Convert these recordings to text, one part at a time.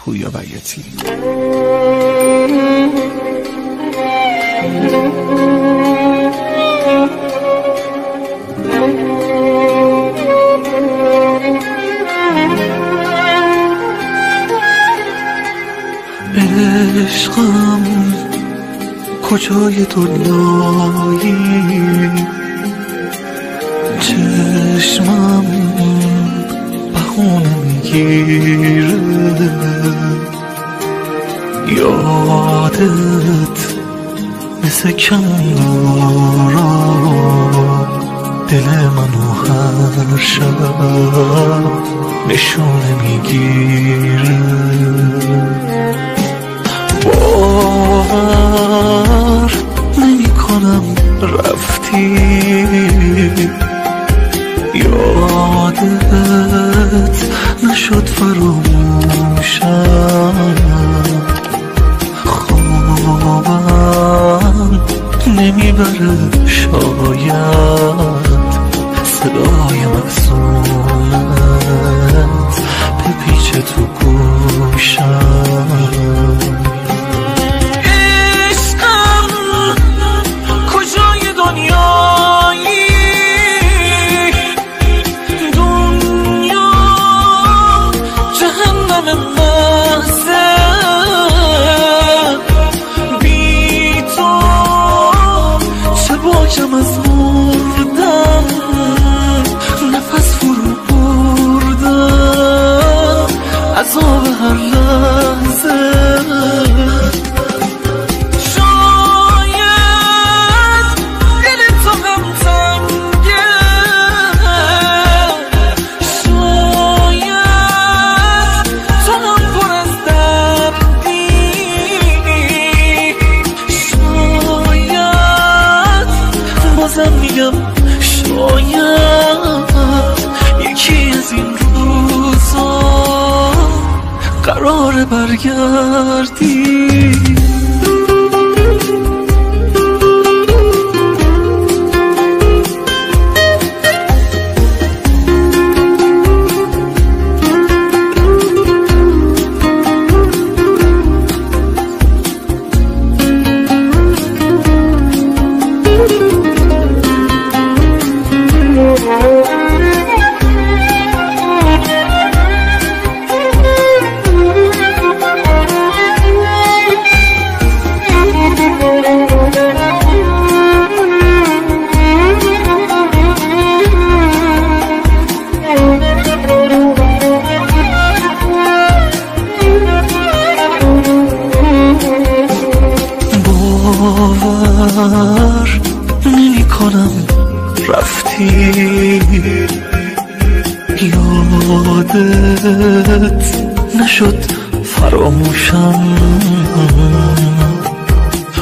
پویا بیاتی. عشقم کجای دنیایی، چشمم بهونه میگیره، یادت مثل کمارا دل منو هر شب نشونه میگیره. باور نمی کنم رفتی، یادت نشد فراموشم، خوابم نمیبره شاید صدای مقصونت بپیچه تو گوشم. از مردم نفس فرو بردم، عذاب هر لحظه شاید دل تو هم تنگه، شاید تو هم پر از دردی، بازم میگم شاید یکی از این روزا قراره برگردی. باور نمی کنم رفتی، یادت نشد فراموشم،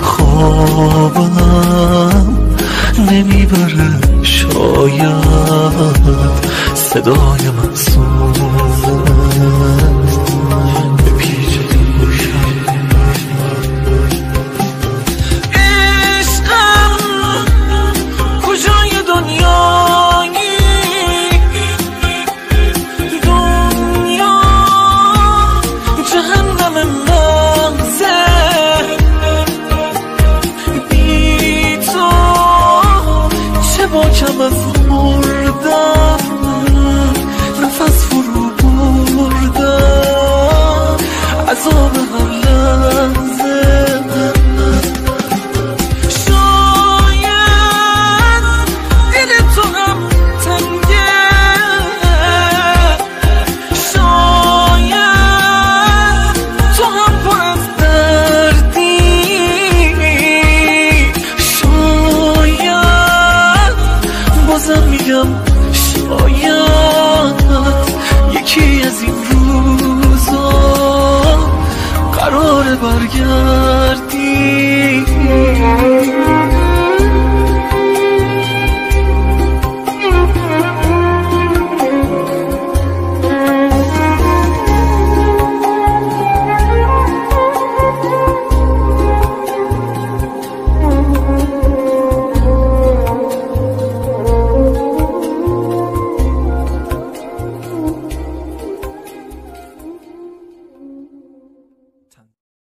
خوابم نمیبره شاید صدای مقصود